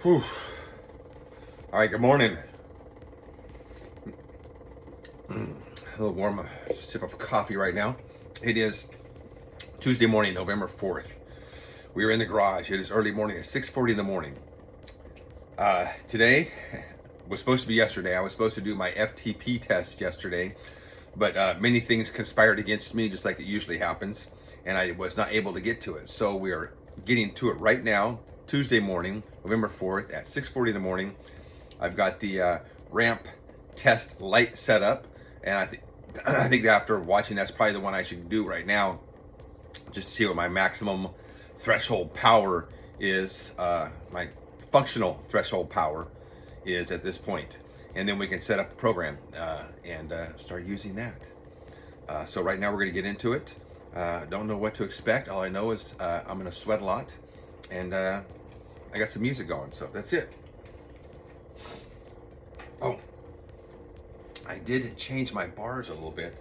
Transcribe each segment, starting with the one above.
Whew. All right, good morning. A little warm sip of coffee right now. It is Tuesday morning, November 4th. We are in the garage. It is early morning at 6:40 in the morning. Today was supposed to be yesterday. I was supposed to do my FTP test yesterday, but many things conspired against me, just like it usually happens, and I was not able to get to it. So we are getting to it right now, Tuesday morning, November 4th at 6:40 in the morning. I've got the ramp test light set up, and I think after watching, that's probably the one I should do right now, just to see what my maximum threshold power is, my functional threshold power is at this point, and then we can set up a program and start using that. So right now we're going to get into it. Don't know what to expect. All I know is I'm going to sweat a lot, and I got some music going, so that's it. Oh, I did change my bars a little bit.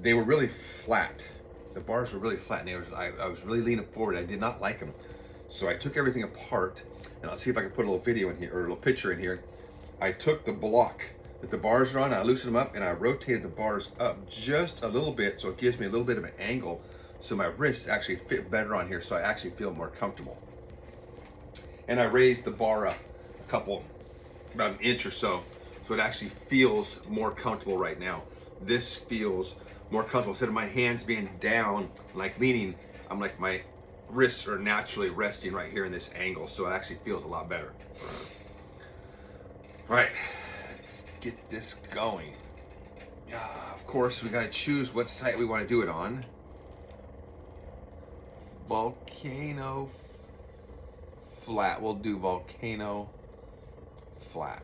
They were really flat. The bars were really flat, and I was really leaning forward. I did not like them. So I took everything apart, and I'll see if I can put a little video in here, or a little picture in here. I took the block that the bars are on, I loosened them up, and I rotated the bars up just a little bit, so it gives me a little bit of an angle, so my wrists actually fit better on here, so I actually feel more comfortable. And I raised the bar up about an inch or so it actually feels more comfortable right now. This feels more comfortable. Instead of my hands being down, like leaning, I'm like, my wrists are naturally resting right here in this angle, so it actually feels a lot better. All right, let's get this going. Of course, we gotta choose what site we want to do it on. Volcano Flat. We'll do Volcano Flat.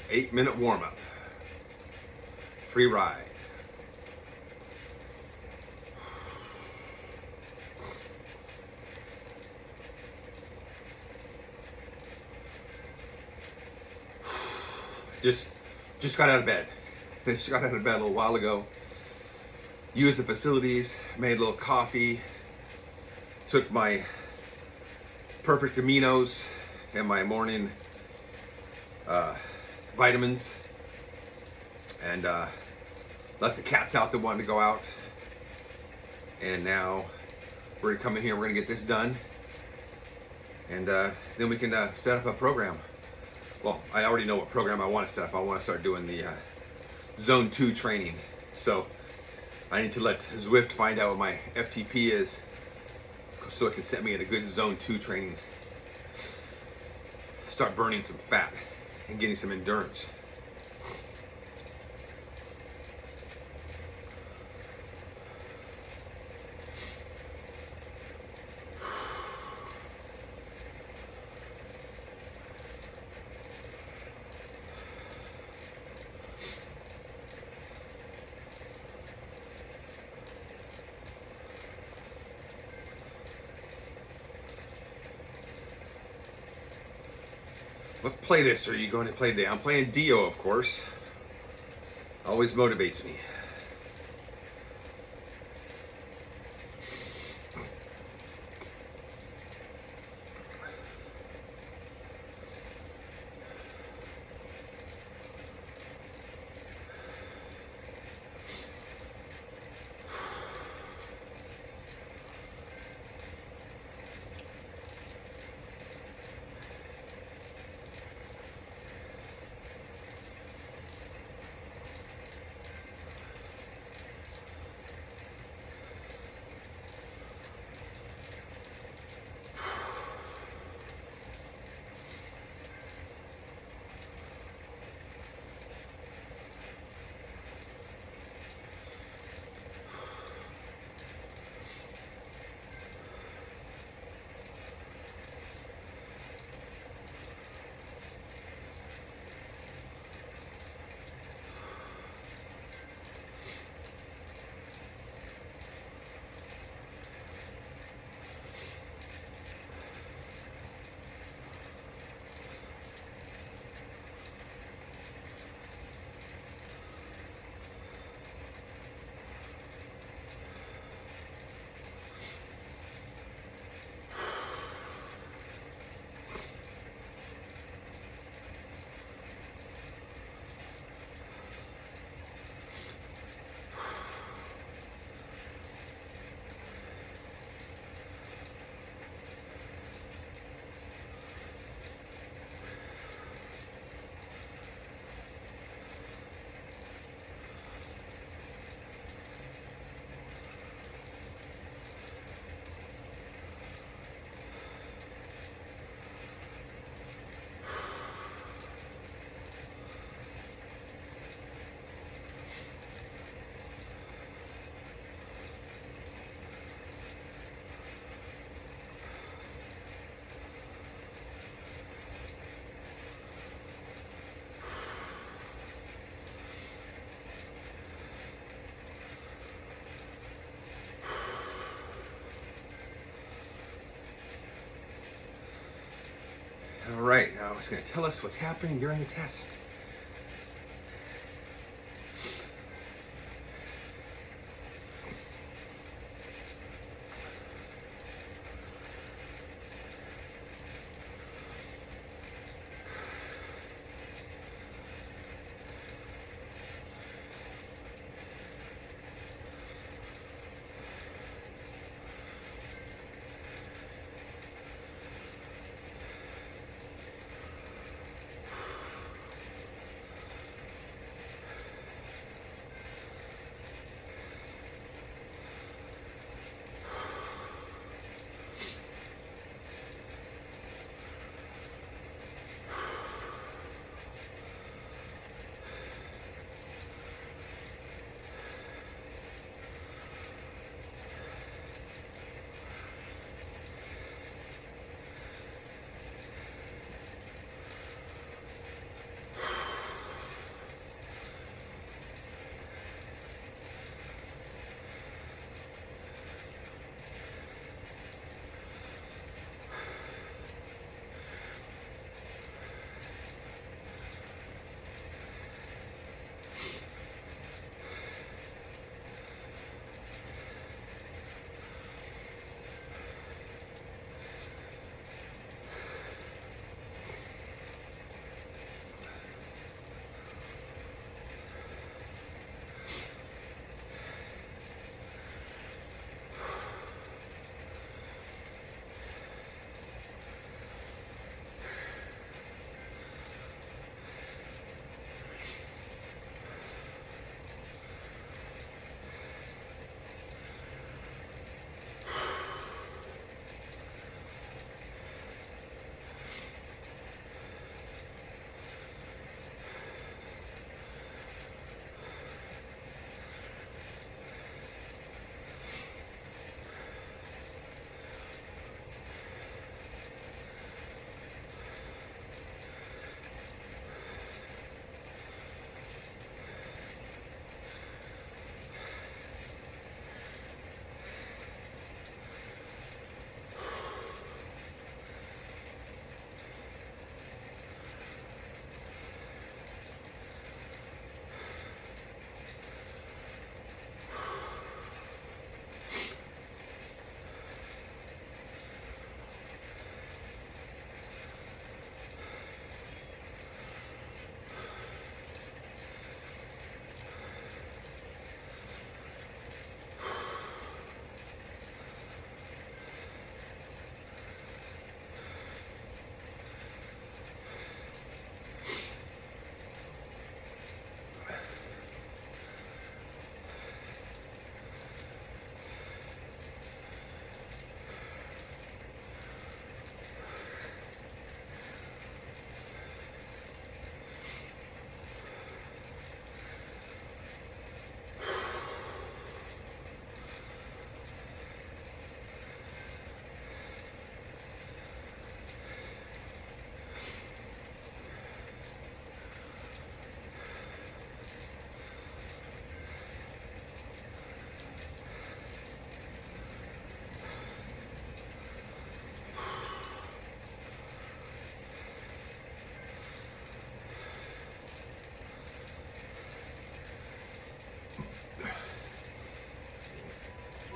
Eight-minute warm-up. Free ride. Just got out of bed. Just got out of bed a little while ago. Used the facilities, made a little coffee, took my perfect aminos and my morning vitamins, and let the cats out that wanted to go out. And now we're gonna come in here, we're gonna get this done, and then we can set up a program. Well, I already know what program I want to set up. I want to start doing the Zone 2 training. So I need to let Zwift find out what my FTP is, so it can set me in a good Zone 2 training. Start burning some fat and getting some endurance. What playlist are you going to play today? I'm playing Dio, of course. Always motivates me. is going to tell us what's happening during the test.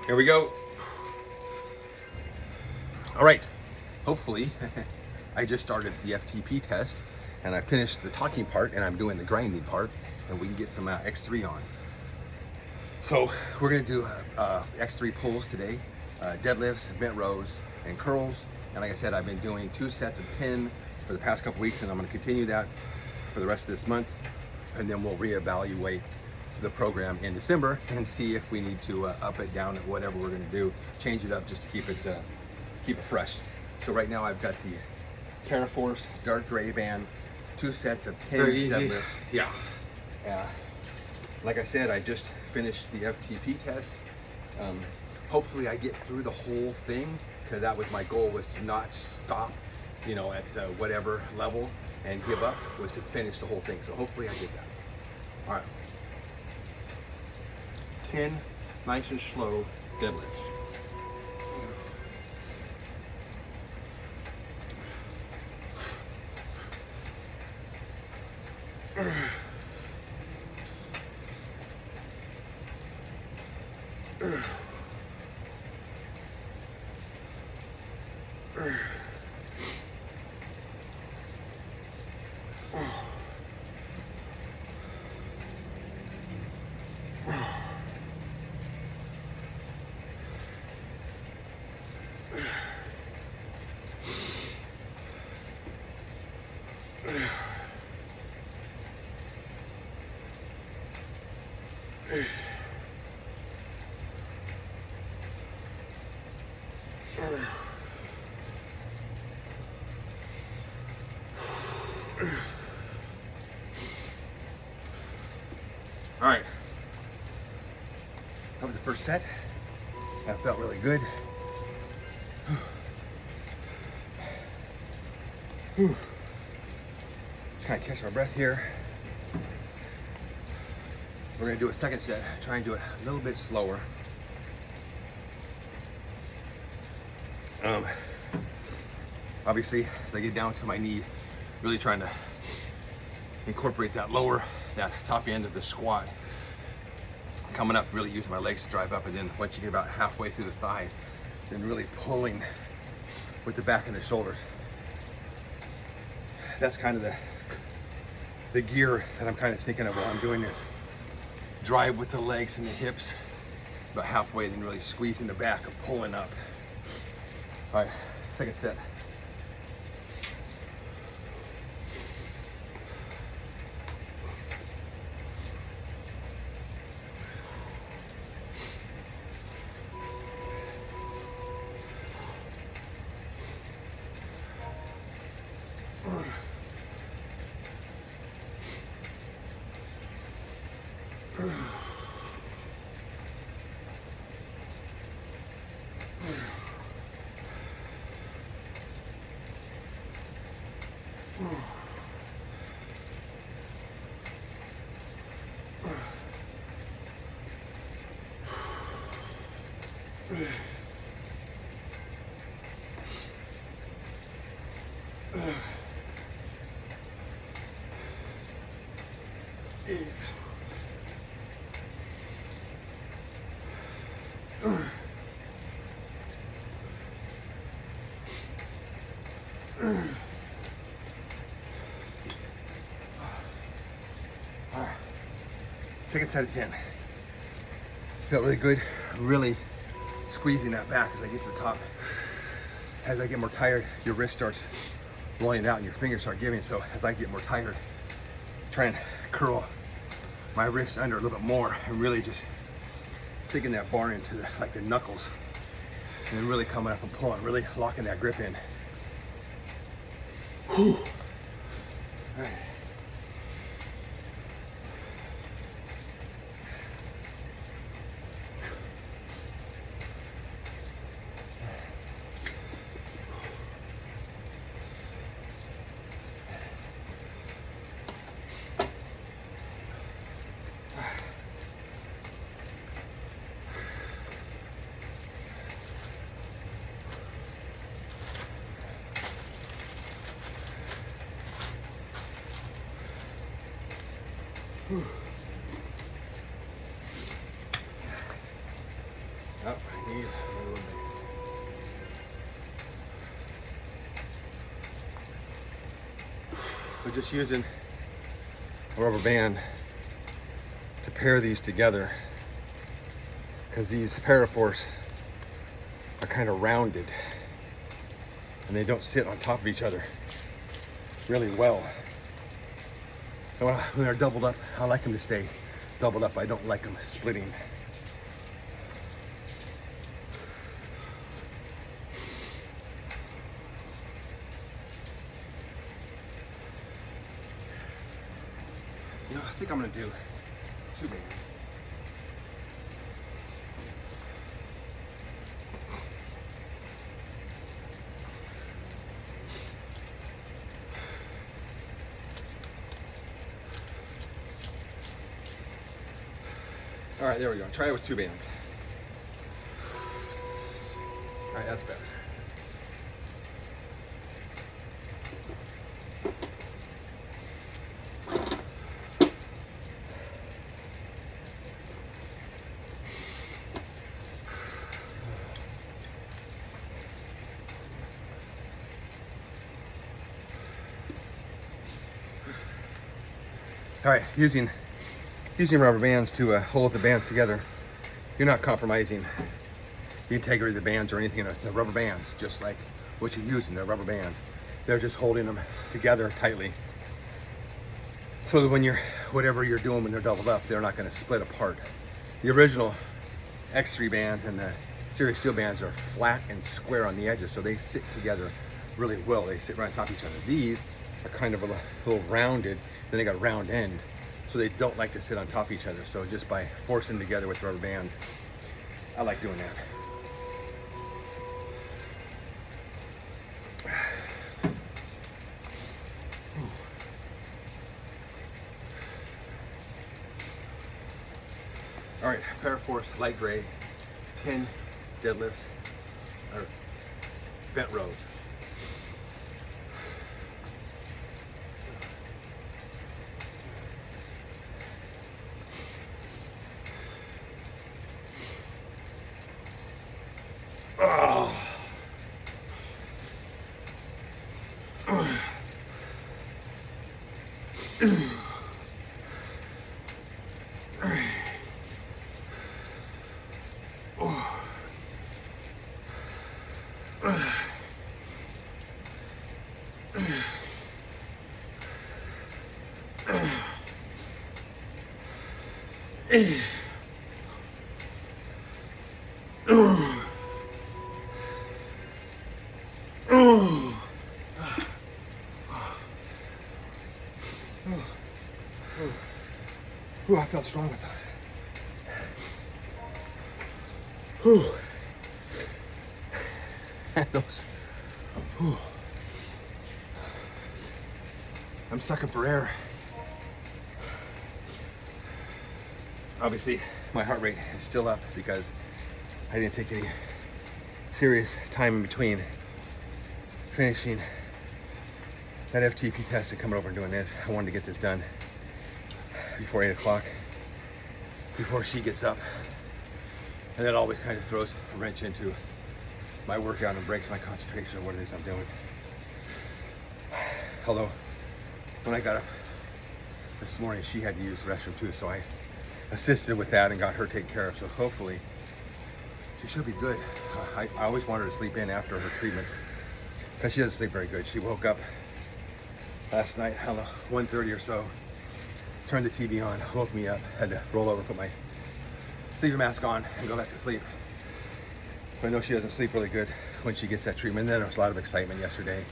Here we go. All right, hopefully I just started the FTP test and I finished the talking part and I'm doing the grinding part and we can get some X3 on. So we're gonna do X3 pulls today, deadlifts, bent rows, and curls. And like I said, I've been doing 2 sets of 10 for the past couple weeks and I'm gonna continue that for the rest of this month. And then we'll reevaluate the program in December and see if we need to up it, down it, whatever we're going to do, change it up just to keep it fresh. So right now I've got the Paraforce dark gray band, 2 sets of 10 deadlifts. Yeah. Like I said, I just finished the FTP test. Hopefully I get through the whole thing because that was my goal, was to not stop, you know, at whatever level and give up, was to finish the whole thing. So hopefully I get that. All right. 10 nice and slow deadlifts. All right, that was the first set. That felt really good. Just kind of catch my breath here. We're gonna do a second set, try and do it a little bit slower. Obviously, as I get down to my knees, really trying to incorporate that top end of the squat. Coming up, really using my legs to drive up, and then once you get about halfway through the thighs, then really pulling with the back and the shoulders. That's kind of the gear that I'm kind of thinking of while I'm doing this. Drive with the legs and the hips, about halfway, then really squeezing the back and pulling up. All right, second set. Second set of 10. Felt really good, really squeezing that back as I get to the top. As I get more tired, your wrist starts blowing out and your fingers start giving. So as I get more tired, try and curl my wrist under a little bit more and really just sinking that bar into like the knuckles, and then really coming up and pulling, really locking that grip in. Whew. All right. Up, I need a little bit. We're just using a rubber band to pair these together, because these paraforce are kind of rounded and they don't sit on top of each other really well. And when they're doubled up, I like them to stay doubled up. I don't like them splitting. You know, I think I'm gonna do 2 bands. All right, there we go. Try it with 2 bands. All right, that's better. All right, using rubber bands to hold the bands together, you're not compromising the integrity of the bands or anything. The rubber bands, just like what you're using, they're rubber bands. They're just holding them together tightly, so that when whatever you're doing when they're doubled up, they're not going to split apart. The original X3 bands and the serious steel bands are flat and square on the edges, so they sit together really well. They sit right on top of each other. These are kind of a little rounded, then they got a round end, so they don't like to sit on top of each other. So just by forcing them together with rubber bands, I like doing that. All right, Paraforce light gray, 10 deadlifts, or bent rows. Oh. Ooh, I felt strong with those. Ooh. Those. Ooh. I'm sucking for air. Obviously, my heart rate is still up because I didn't take any serious time in between finishing that FTP test and coming over and doing this. I wanted to get this done before 8 o'clock, before she gets up. And that always kind of throws a wrench into my workout and breaks my concentration on what it is I'm doing. Although, when I got up this morning, she had to use the restroom too, so I assisted with that and got her taken care of. So hopefully, she should be good. I always want her to sleep in after her treatments because she doesn't sleep very good. She woke up last night, I don't know, 1:30 or so, turned the TV on, woke me up, had to roll over, put my sleeping mask on and go back to sleep. But I know she doesn't sleep really good when she gets that treatment. And then there was a lot of excitement yesterday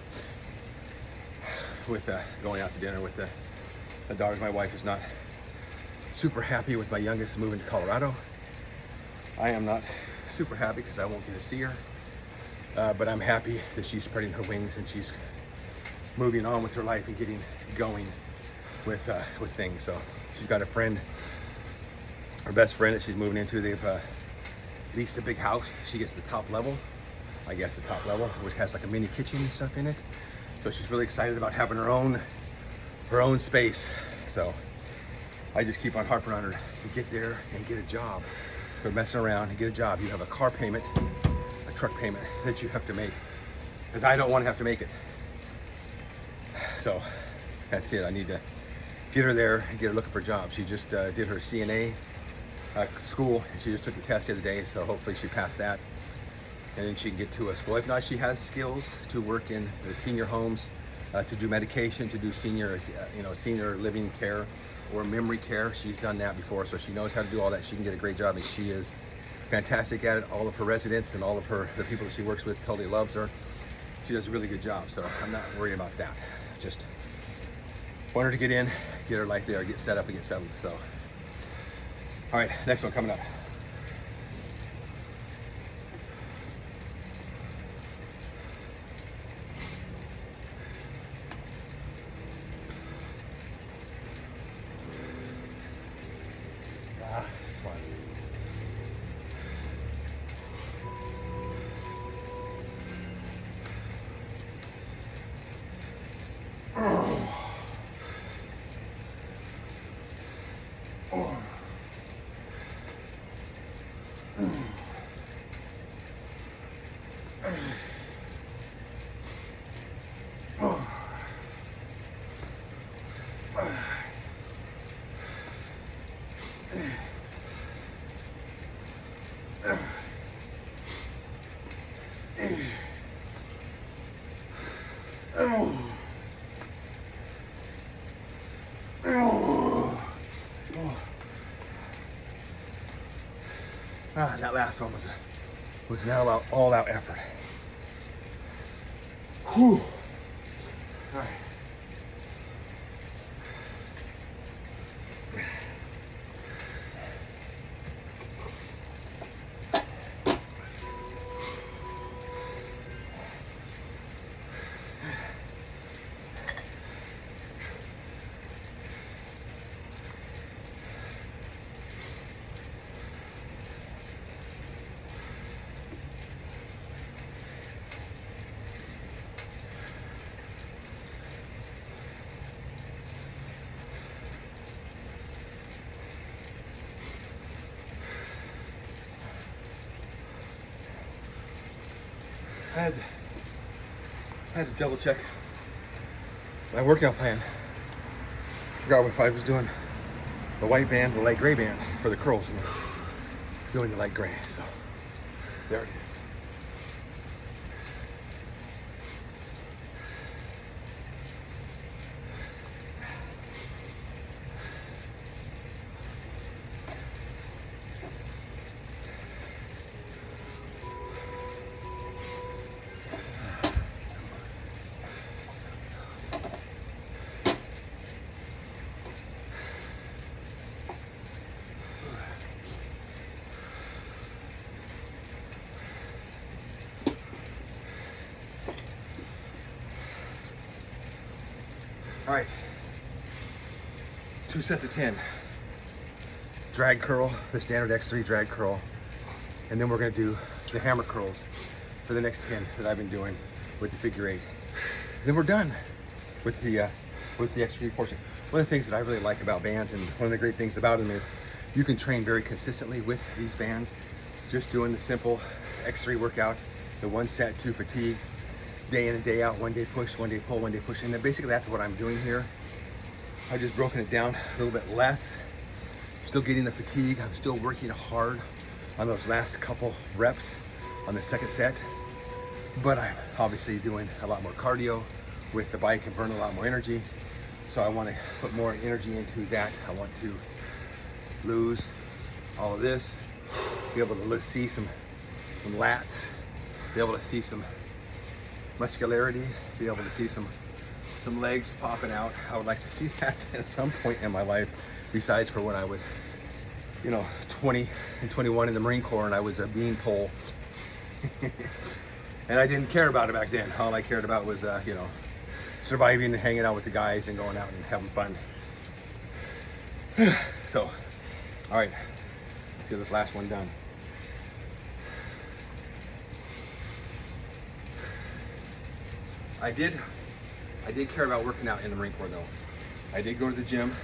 with going out to dinner with the daughters. My wife is not super happy with my youngest moving to Colorado. I am not super happy because I won't get to see her. But I'm happy that she's spreading her wings and she's moving on with her life and getting going with things. So she's got a friend, her best friend that she's moving into. They've leased a big house. She gets the top level, I guess the top level, which has like a mini kitchen and stuff in it. So she's really excited about having her own space. So I just keep on harping on her to get there and get a job. Quit messing around and get a job. You have a car payment, a truck payment that you have to make, because I don't want to have to make it. So that's it. I need to get her there and get her looking for jobs. She just did her CNA school, and she just took the test the other day, so hopefully she passed that, and then she can get to a school. If not, she has skills to work in the senior homes, to do medication, to do senior living care or memory care. She's done that before, so she knows how to do all that. She can get a great job, and she is fantastic at it. All of her residents and all of the people that she works with totally loves her. She does a really good job, so I'm not worried about that. Just want her to get in, get her life there, get set up and get settled. So, all right, next one coming up. That last one was was an all out effort. Whew. All right. I had to double check my workout plan. Forgot if I was doing the white band, the light gray band for the curls, and doing the light gray. So there it is. All right, 2 sets of 10. Drag curl, the standard X3 drag curl. And then we're gonna do the hammer curls for the next 10 that I've been doing with the figure 8. Then we're done with the X3 portion. One of the things that I really like about bands, and one of the great things about them, is you can train very consistently with these bands, just doing the simple X3 workout, the 1 set 2 fatigue, day in and day out, 1 day push, 1 day pull, 1 day push. And then basically that's what I'm doing here. I've just broken it down a little bit less. Still getting the fatigue. I'm still working hard on those last couple reps on the second set. But I'm obviously doing a lot more cardio with the bike and burn a lot more energy. So I want to put more energy into that. I want to lose all of this, be able to see some lats, be able to see some muscularity, be able to see some legs popping out. I would like to see that at some point in my life, besides for when I was, 20 and 21 in the Marine Corps and I was a bean pole. And I didn't care about it back then. All I cared about was, surviving and hanging out with the guys and going out and having fun. So, all right, let's get this last one done. I did care about working out in the Marine Corps though. I did go to the gym.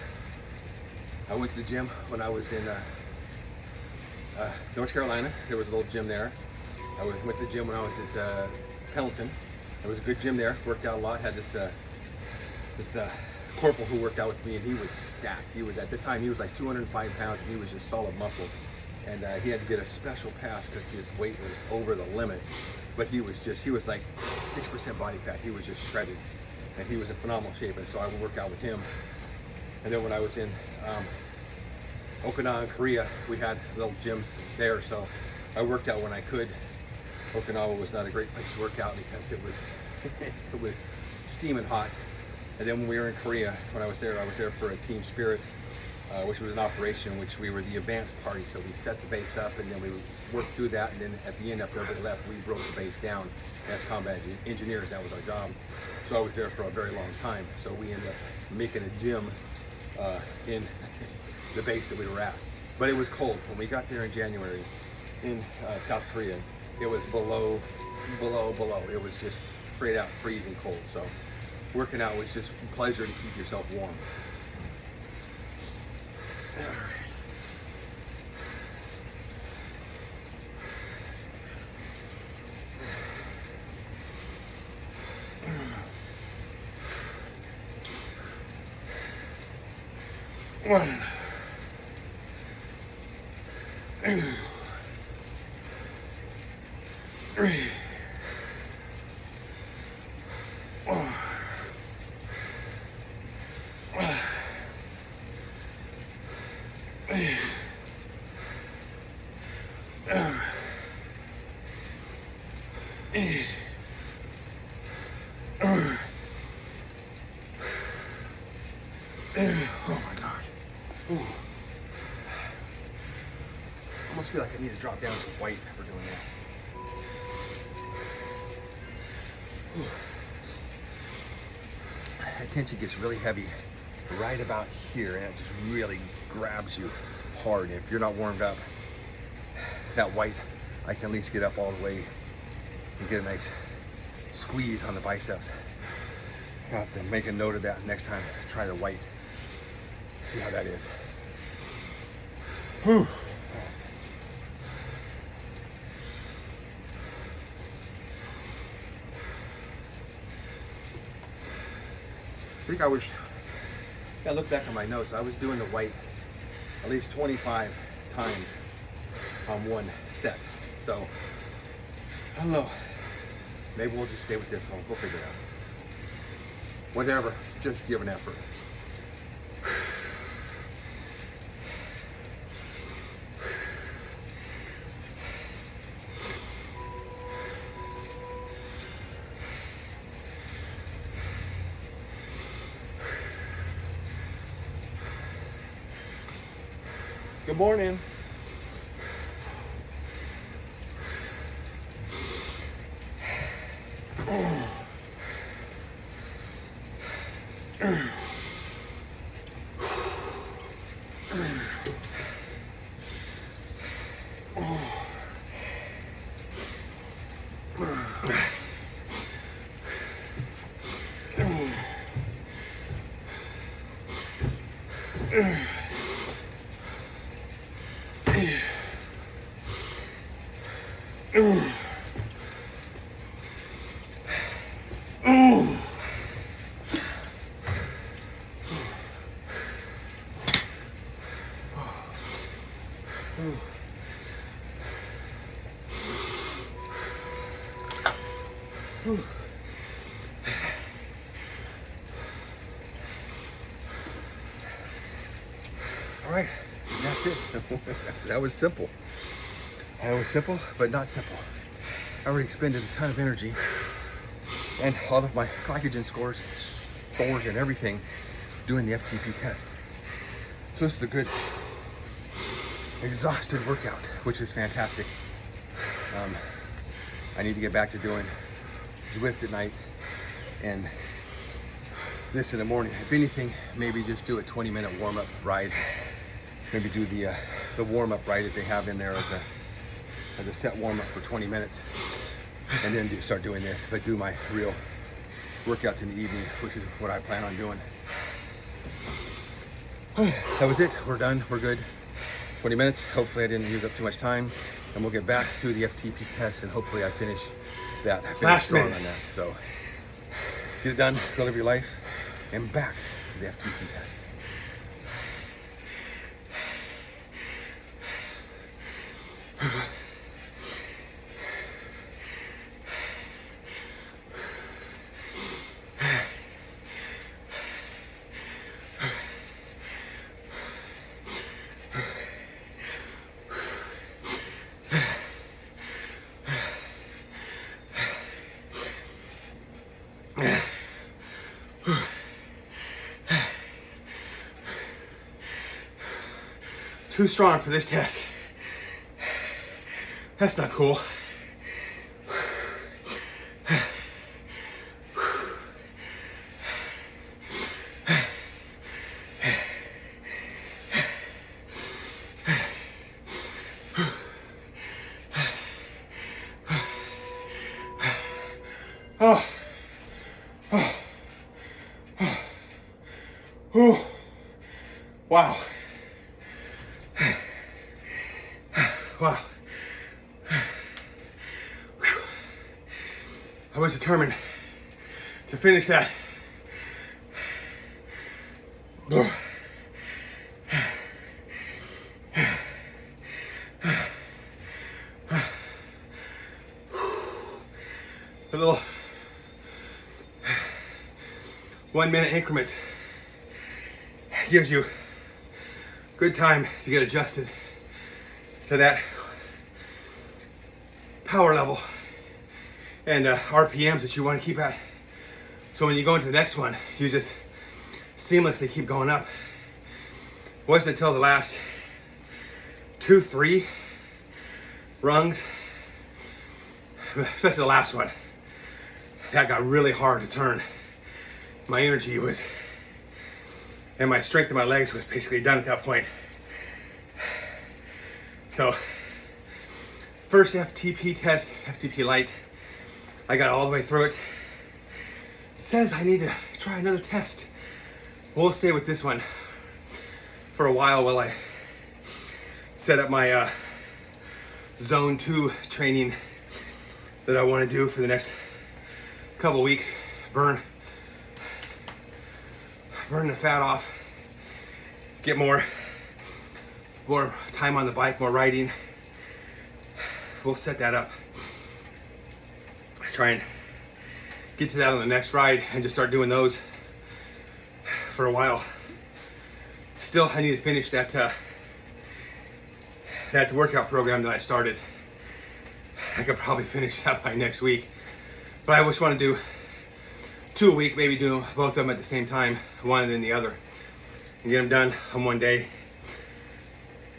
I went to the gym when I was in North Carolina. There was a little gym there. I went to the gym when I was at Pendleton. There was a good gym there. Worked out a lot. Had this corporal who worked out with me, and he was stacked. He was, at the time, he was like 205 pounds, and he was just solid muscle. And he had to get a special pass because his weight was over the limit. But he was like 6% body fat. He was just shredded, and he was in phenomenal shape. And so I would work out with him. And then when I was in Okinawa, Korea, we had little gyms there, so I worked out when I could. Okinawa was not a great place to work out because it was steaming hot. And then when we were in Korea, when I was there for a team spirit, which was an operation which we were the advanced party. So we set the base up, and then we worked through that, and then at the end, after everybody left, we broke the base down as combat engineers. That was our job. So I was there for a very long time. So we ended up making a gym in the base that we were at. But it was cold. When we got there in January in South Korea, it was below. It was just straight out freezing cold. So working out was just a pleasure to keep yourself warm. One. Three. Oh my God. Ooh. I almost feel like I need to drop down to white for doing that. Ooh. That tension gets really heavy right about here, and it just really grabs you hard. And if you're not warmed up, that white, I can at least get up all the way and get a nice squeeze on the biceps. I have to make a note of that next time. Try the white. See how that is. Whew. I think I look back at my notes. I was doing the white at least 25 times on one set. So, I don't know. Maybe we'll just stay with this. We'll figure it out. Whatever, just give an effort. Good morning. All right, that's it. That was simple. That was simple, but not simple. I already expended a ton of energy and all of my glycogen scores stored and everything doing the FTP test. So this is a good exhausted workout, which is fantastic. I need to get back to doing Zwift at night and this in the morning. If anything, maybe just do a 20-minute warm-up ride. Maybe do the warm-up ride that they have in there as a set warm-up for 20 minutes, and then start doing this. But do my real workouts in the evening, which is what I plan on doing. That was it. We're done. We're good. 20 minutes. Hopefully I didn't use up too much time, and we'll get back to the FTP test, and hopefully I finish that. I finish strong on that. So get it done. Go live your life, and back to the FTP test. Too strong for this test. That's not cool. Oh. Wow. Wow. I was determined to finish that. The little 1 minute increments gives you good time to get adjusted to that power level and RPMs that you want to keep at. So when you go into the next one, you just seamlessly keep going up. It wasn't until the last 2-3 rungs, especially the last one, that got really hard to turn. My energy was, and my strength in my legs was basically done at that point. So first FTP test, FTP light, I got all the way through it. It says I need to try another test. We'll stay with this one for a while I set up my zone 2 training that I want to do for the next couple weeks. Burn the fat off, get more time on the bike, more riding. We'll set that up. Try and get to that on the next ride and just start doing those for a while. Still, I need to finish that workout program that I started. I could probably finish that by next week, but I just want to do 2 a week, maybe do both of them at the same time, one and then the other, and get them done on one day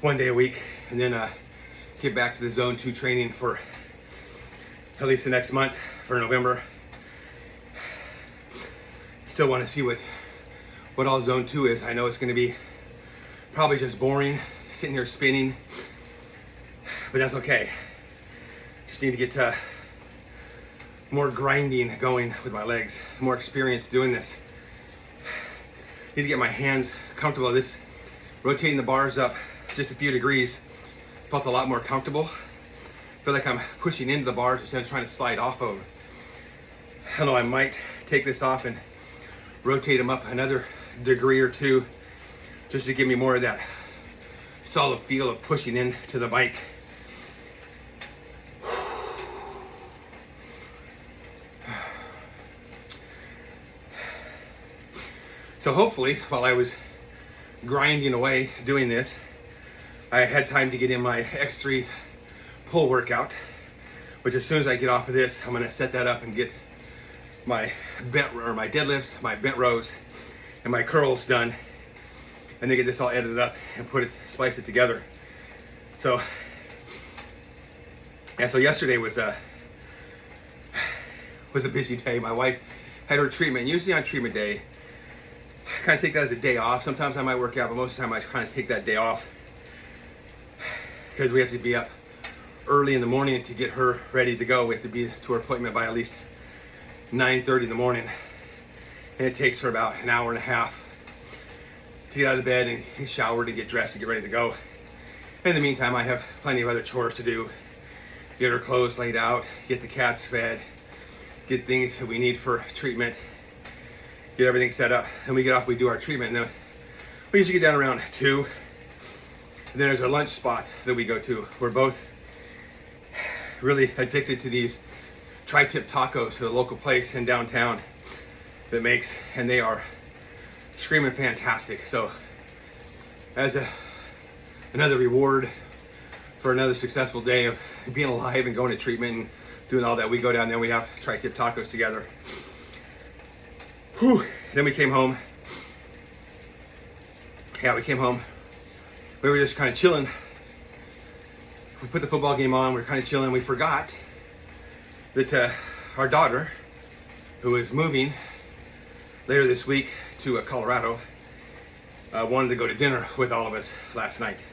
a week, and then get back to the zone 2 training for at least the next month, for November. Still want to see what all zone 2 is. I know it's going to be probably just boring, sitting here spinning, but that's okay. Just need to get more grinding going with my legs, more experience doing this. Need to get my hands comfortable. This rotating the bars up just a few degrees felt a lot more comfortable. Feel like I'm pushing into the bars instead of trying to slide off of them. I don't know, I might take this off and rotate them up another degree or two just to give me more of that solid feel of pushing into the bike. So hopefully, while I was grinding away doing this, I had time to get in my X3 pull workout, which as soon as I get off of this, I'm gonna set that up and get my my deadlifts, my bent rows, and my curls done, and then get this all edited up and splice it together. So, yeah, so yesterday was a busy day. My wife had her treatment. Usually on treatment day, I kind of take that as a day off. Sometimes I might work out, but most of the time I kind of take that day off because we have to be up early in the morning to get her ready to go. We have to be to her appointment by at least 9:30 in the morning, and it takes her about an hour and a half to get out of the bed and get showered and get dressed and get ready to go. In the meantime, I have plenty of other chores to do. Get her clothes laid out, get the cats fed, get things that we need for treatment, get everything set up. Then we get off, we do our treatment, and then we usually get down around 2. And then there's a lunch spot that we go to. We're both really addicted to these tri-tip tacos to the local place in downtown that makes, and they are screaming fantastic. So as another reward for another successful day of being alive and going to treatment and doing all that, we go down there, we have tri-tip tacos together. Whew. Then we came home. Yeah, we came home. We were just kind of chilling. We put the football game on, we were kind of chilling. We forgot that our daughter, who is moving later this week to Colorado, wanted to go to dinner with all of us last night.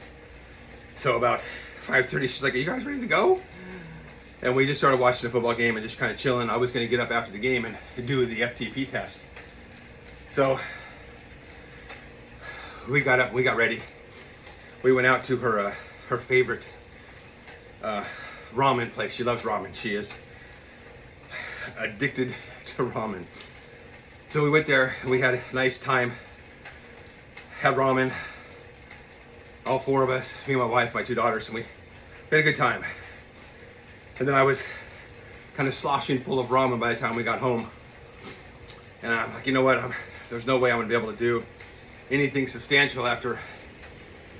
So about 5:30, she's like, "Are you guys ready to go?" And we just started watching the football game and just kind of chilling. I was going to get up after the game and do the FTP test. So we got up, we got ready. We went out to her favorite ramen place. She loves ramen. She is addicted to ramen. So we went there and we had a nice time. Had ramen, all 4 of us, me and my wife, my 2 daughters, and we had a good time. And then I was kind of sloshing full of ramen by the time we got home. And I'm like, you know what? There's no way I'm gonna be able to do anything substantial after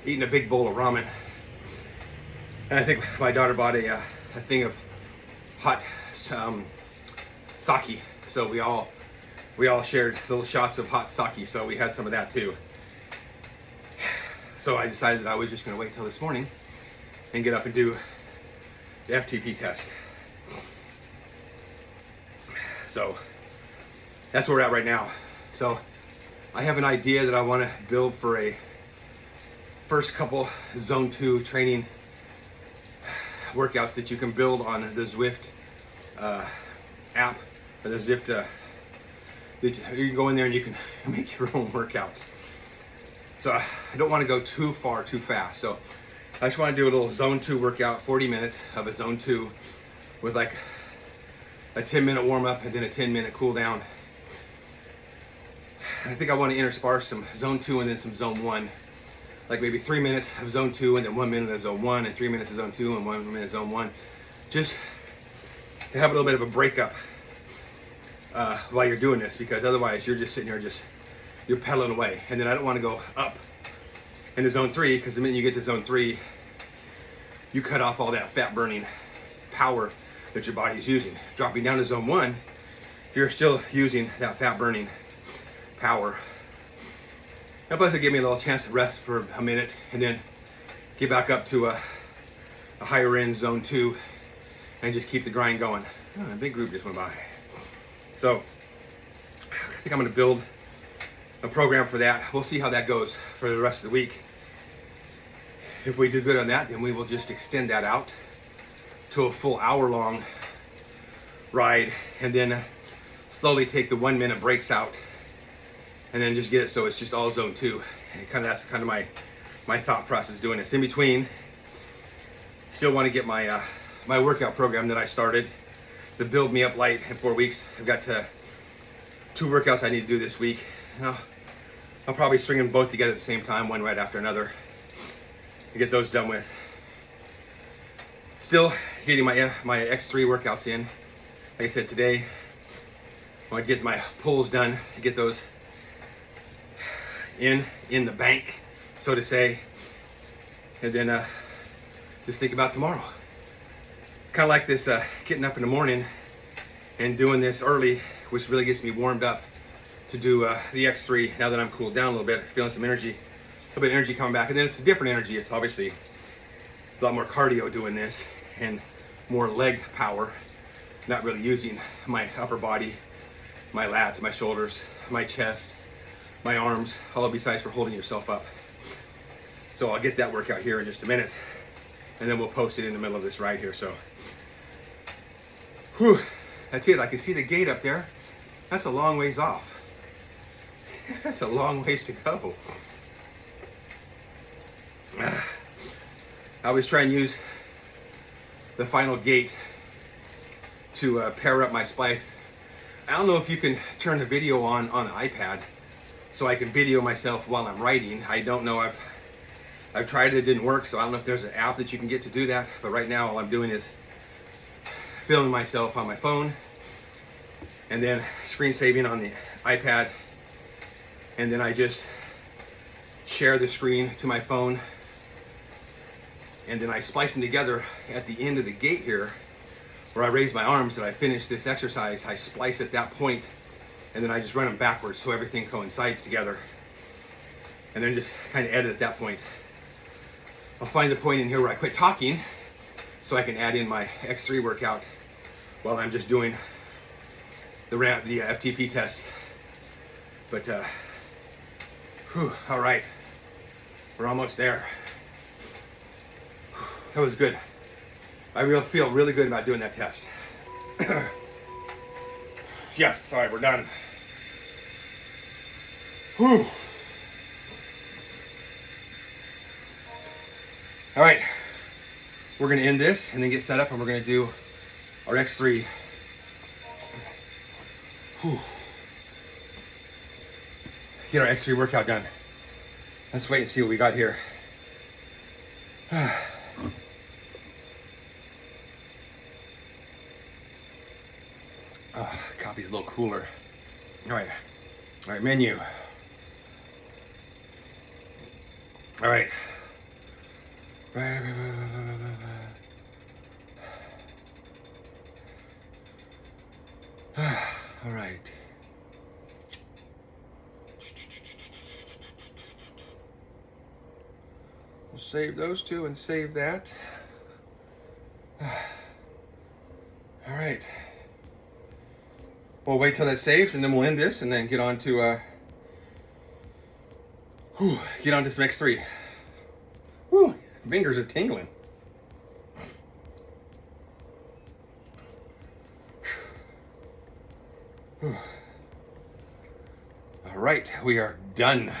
eating a big bowl of ramen. And I think my daughter bought a thing of hot sake. So we all shared little shots of hot sake. So we had some of that too. So I decided that I was just going to wait till this morning and get up and do the FTP test. So that's where we're at right now. So I have an idea that I want to build for a first couple zone 2 training workouts that you can build on the Zwift app, or the Zwift. You can go in there and you can make your own workouts. So I don't want to go too far too fast. So I just want to do a little zone 2 workout, 40 minutes of a zone 2 with like a 10-minute warm up and then a 10-minute cool down. I think I want to intersperse some zone 2 and then some zone 1. Like maybe 3 minutes of zone 2 and then 1 minute of zone 1 and 3 minutes of zone 2 and 1 minute of zone 1. Just to have a little bit of a breakup while you're doing this, because otherwise you're just sitting there you're pedaling away. And then I don't want to go up into zone 3, because the minute you get to zone 3, you cut off all that fat burning power that your body is using. Dropping down to zone 1, you're still using that fat burning power. And plus it'll give me a little chance to rest for a minute and then get back up to a higher end zone 2 and just keep the grind going. Oh, a big group just went by. So I think I'm going to build a program for that. We'll see how that goes for the rest of the week. If we do good on that, then we will just extend that out to a full hour-long ride, and then slowly take the 1 minute breaks out, and then just get it so it's just all zone 2. And that's kind of my thought process doing this. In between, still want to get my my workout program that I started, the Build Me Up Light in 4 weeks. I've got 2 workouts I need to do this week. I'll probably string them both together at the same time, one right after another, and get those done with. Still getting my X3 workouts in. Like I said, today I want to get my pulls done, get those in the bank, so to say, and then just think about tomorrow. Kind of like this getting up in the morning and doing this early, which really gets me warmed up to do the X3 now that I'm cooled down a little bit, feeling some energy, a little bit of energy coming back. And then it's a different energy. It's obviously a lot more cardio doing this and more leg power, not really using my upper body, my lats, my shoulders, my chest, my arms, all besides for holding yourself up. So I'll get that workout here in just a minute, and then we'll post it in the middle of this ride here. So whew, that's it. I can see the gate up there. That's a long ways off. That's a long ways to go. I always try and use the final gate to pair up my splice. I don't know if you can turn the video on the iPad so I can video myself while I'm riding. I don't know. I've tried it didn't work, so I don't know if there's an app that you can get to do that. But right now all I'm doing is filming myself on my phone and then screen saving on the iPad, and then I just share the screen to my phone, and then I splice them together at the end of the gate here where I raise my arms and I finish this exercise. I splice at that point, and then I just run them backwards so everything coincides together, and then just kind of edit at that point. I'll find the point in here where I quit talking so I can add in my X3 workout while I'm just doing the FTP test. But whew, all right, we're almost there. That was good. I really feel really good about doing that test. Yes, all right, we're done. Whew. All right, we're gonna end this and then get set up, and we're gonna do our X3. Whew. Get our X3 workout done. Let's wait and see what we got here. Coffee's a little cooler. All right, menu. All right. All right. We'll save those two and save that. All right. We'll wait till that saves and then we'll end this and then get on to get on to some X3. Whew, fingers are tingling. All right, we are done.